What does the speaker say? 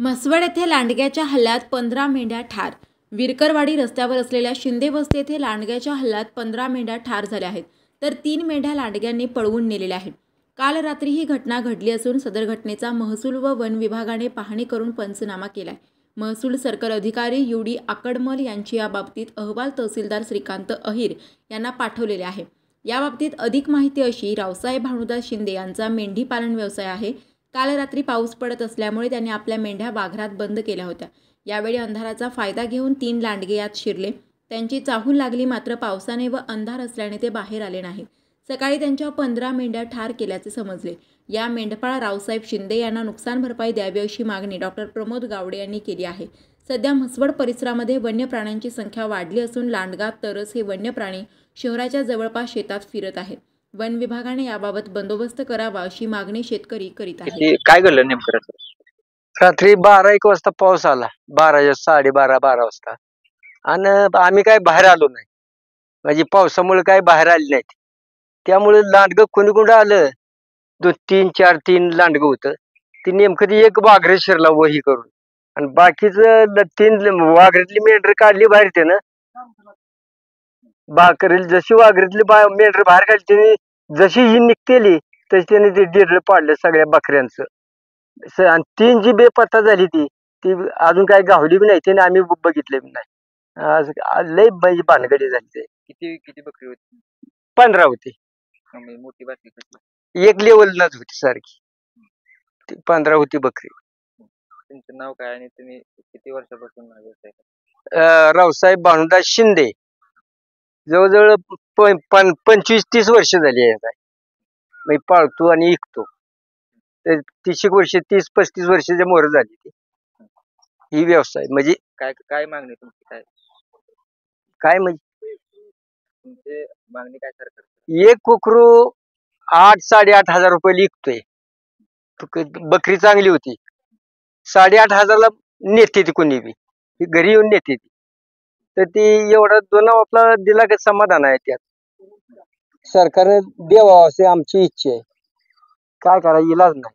म्हसवड येथे लांडग्याच्या हल्ल्यात 15 मेंढ्या ठार. विरकरवाडी रस्त्यावर असलेल्या शिंदे वस्ती येथे लांडग्याच्या हल्ल्यात 15 मेंढ्या ठार झाल्या आहेत, तर 3 मेंढ्या लांडग्यांनी पळवून नेलेल्या आहेत. काल रात्री ही घटना घडली असून सदर घटनेचा महसूल व वन विभागाने पाहणी करून पंचनामा केलाय. महसूल सर्कल अधिकारी युडी आकडमल यांची याबाबतीत अहवाल तहसीलदार श्रीकांत अहिर यांना पाठवलेले आहे. याबाबतीत अधिक माहिती अशी, रावसाहेब भानुदास शिंदे यांचा मेंढी पालन व्यवसाय आहे. काल रात्री पाऊस पडत असल्यामुळे त्यांनी आपल्या मेंढ्या वाघरात बंद केल्या होत्या. यावेळी अंधाराचा फायदा घेऊन 3 लांडगे यात शिरले. त्यांची चाहूल लागली, मात्र पावसाने व अंधार असल्याने ते बाहेर आले नाहीत. सकाळी त्यांच्या 15 मेंढ्या ठार केल्याचे समजले. या मेंढपाळ रावसाहेब शिंदे यांना नुकसान भरपाई द्यावी अशी मागणी डॉक्टर प्रमोद गावडे यांनी केली आहे. सध्या म्हसवड परिसरामध्ये वन्य प्राण्यांची संख्या वाढली असून लांडगा, तरस हे वन्य प्राणी शहराच्या जवळपास शेतात फिरत आहेत. वन विभागाने याबाबत बंदोबस्त करावा अशी मागणी शेतकरी करीत आहेत. काय घडलं नेमकं? रात्री 12-1 वाजता पाऊस आला. 12:30-12 वाजता. आणि आम्ही काय बाहेर आलो नाही, म्हणजे पावसामुळे काय बाहेर आले नाहीत. त्यामुळे लांडगं कोणी कोणी आलं, 2-3-4 लांडगं होतं. ती नेमकं ती एक वाघरे शिरला वही करून, आणि बाकीचं 3 वाघरेतली मेंढर काढली बाहेर. त्यानं बाकरील जशी वाघरेतली मेंढर बाहेर काढली, त्याने जशी ही निघतेली तशी त्याने ते डेरलं पाडलं सगळ्या बकऱ्यांचं. आणि 3 जी बेपत्ता झाली ती अजून काय गावली बी नाही. त्याने आम्ही बघितले बी नाही. लय म्हणजे भानगडी झाली. किती बकरी होती? 15 होती. मोठी बाकी एक लेवललाच होती सारखी. 15 होती बकरी. तुमचं नाव काय आणि तुम्ही किती वर्षापासून व्यवसाय करता? रावसाहेब भानुदास शिंदे. जवळजवळ 25-30 वर्ष झाली आहे. मी पाळतो आणि विकतो. 30 वर्ष, 30-35 वर्षाच्या मोहर झाली ही व्यवसाय. म्हणजे काय मागणी तुमची? काय म्हणजे तुमची मागणी काय सरकार? एक कोकरू 8-8.5 हजार रुपये विकतोय. बकरी चांगली होती. 8.5 नेते ती कोणी बी घरी येऊन नेते ती. तर ती एवढा दोन आपला दिला का समाधान आहे. त्यात सरकारने द्यावा असे आमची इच्छा आहे. काय करायला इलाज नाही.